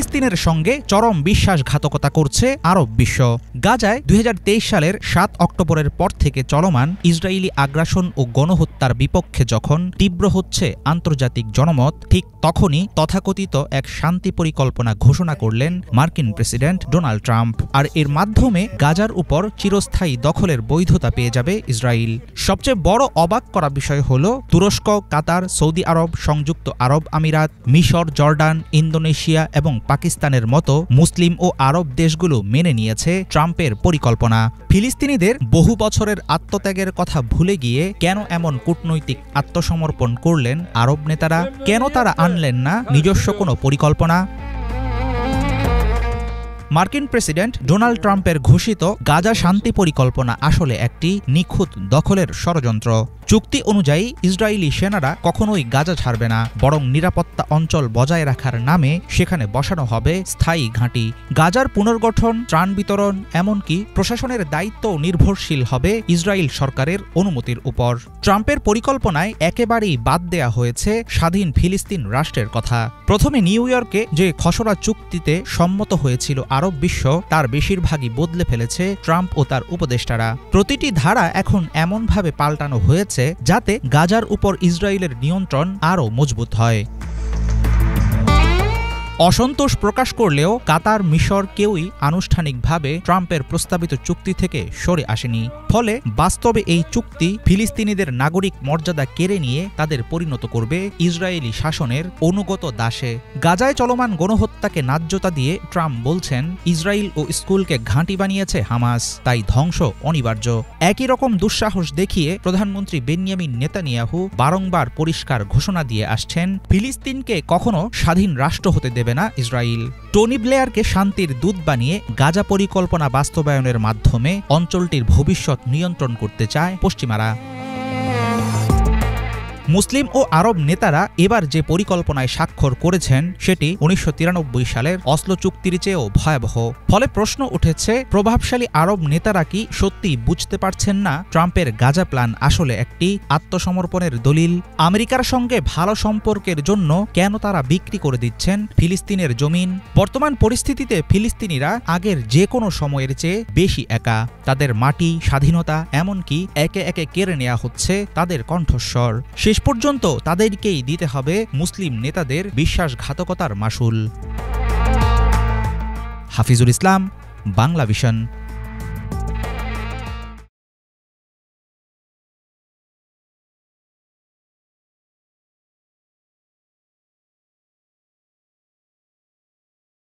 ফিলিস্তিনের সঙ্গে চরম বিশ্বাসঘাতকতা করছে আরব বিশ্ব। গাজায় 2023 সালের 7 অক্টোবরের পর থেকে চলমান ইসরায়েলি আগ্রাসন ও গণহত্যার বিপক্ষে যখন তীব্র হচ্ছে আন্তর্জাতিক জনমত, ঠিক তখনই তথাকথিত এক শান্তি পরিকল্পনা ঘোষণা করলেন মার্কিন প্রেসিডেন্ট ডোনাল্ড ট্রাম্প। আর এর মাধ্যমে গাজার উপর চিরস্থায়ী দখলের বৈধতা পেয়ে যাবে ইসরায়েল। সবচেয়ে বড় অবাক করা বিষয় হল তুরস্ক, কাতার, সৌদি আরব, সংযুক্ত আরব আমিরাত, মিশর, জর্ডান, ইন্দোনেশিয়া এবং পাকিস্তানের মতো মুসলিম ও আরব দেশগুলো মেনে নিয়েছে ট্রাম্পের পরিকল্পনা। ফিলিস্তিনিদের বহু বছরের আত্মত্যাগের কথা ভুলে গিয়ে কেন এমন কূটনৈতিক আত্মসমর্পণ করলেন আরব নেতারা? কেন তারা আনলেন না নিজস্ব কোনো পরিকল্পনা? মার্কিন প্রেসিডেন্ট ডোনাল্ড ট্রাম্পের ঘোষিত গাজা শান্তি পরিকল্পনা আসলে একটি নিখুঁত দখলের ষড়যন্ত্র। চুক্তি অনুযায়ী ইসরায়েলি সেনারা কখনোই গাজা ছাড়বে না, বরং নিরাপত্তা অঞ্চল বজায় রাখার নামে সেখানে বসানো হবে স্থায়ী ঘাঁটি। গাজার পুনর্গঠন, ত্রাণ বিতরণ, এমনকি প্রশাসনের দায়িত্ব নির্ভরশীল হবে ইসরায়েল সরকারের অনুমতির উপর। ট্রাম্পের পরিকল্পনায় একেবারেই বাদ দেয়া হয়েছে স্বাধীন ফিলিস্তিন রাষ্ট্রের কথা। প্রথমে নিউ ইয়র্কে যে খসড়া চুক্তিতে সম্মত হয়েছিল আরব বিশ্ব, তার বেশিরভাগই বদলে ফেলেছে ট্রাম্প ও তার উপদেষ্টারা। প্রতিটি ধারা এখন এমনভাবে পাল্টানো হয়েছে যাতে গাজার উপর ইসরায়েলের নিয়ন্ত্রণ আরও মজবুত হয়। অসন্তোষ প্রকাশ করলেও কাতার, মিশর কেউই আনুষ্ঠানিকভাবে ট্রাম্পের প্রস্তাবিত চুক্তি থেকে সরে আসেনি। ফলে বাস্তবে এই চুক্তি ফিলিস্তিনিদের নাগরিক মর্যাদা কেড়ে নিয়ে তাদের পরিণত করবে ইসরায়েলি শাসনের অনুগত দাসে। গাজায় চলমান গণহত্যাকে ন্যায্যতা দিয়ে ট্রাম্প বলছেন, ইসরায়েল ও স্কুলকে ঘাঁটি বানিয়েছে হামাস, তাই ধ্বংস অনিবার্য। একই রকম দুঃসাহস দেখিয়ে প্রধানমন্ত্রী বেনিয়ামিন নেতানিয়াহু বারংবার পরিষ্কার ঘোষণা দিয়ে আসছেন, ফিলিস্তিনকে কখনো স্বাধীন রাষ্ট্র হতে দেবে না ইসরায়েল। টনি ব্লেয়ারকে শান্তির দূত বানিয়ে গাজা পরিকল্পনা বাস্তবায়নের মাধ্যমে অঞ্চলটির ভবিষ্যৎ নিয়ন্ত্রণ করতে চায় পশ্চিমারা। মুসলিম ও আরব নেতারা এবার যে পরিকল্পনায় স্বাক্ষর করেছেন সেটি 1993 সালের অসলো চুক্তির চেয়েও ভয়াবহ। ফলে প্রশ্ন উঠেছে, প্রভাবশালী আরব নেতারা কি সত্যি বুঝতে পারছেন না ট্রাম্পের গাজা প্ল্যান আসলে একটি আত্মসমর্পণের দলিল? আমেরিকার সঙ্গে ভালো সম্পর্কের জন্য কেন তারা বিক্রি করে দিচ্ছেন ফিলিস্তিনের জমিন? বর্তমান পরিস্থিতিতে ফিলিস্তিনিরা আগের যে কোনো সময়ের চেয়ে বেশি একা। তাদের মাটি, স্বাধীনতা, এমনকি একে একে কেড়ে নেওয়া হচ্ছে তাদের কণ্ঠস্বর। শেষ পর্যন্ত তাদেরকেই দিতে হবে মুসলিম নেতাদের বিশ্বাসঘাতকতার মাসুল। হাফিজুল ইসলাম, বাংলা ভিশন।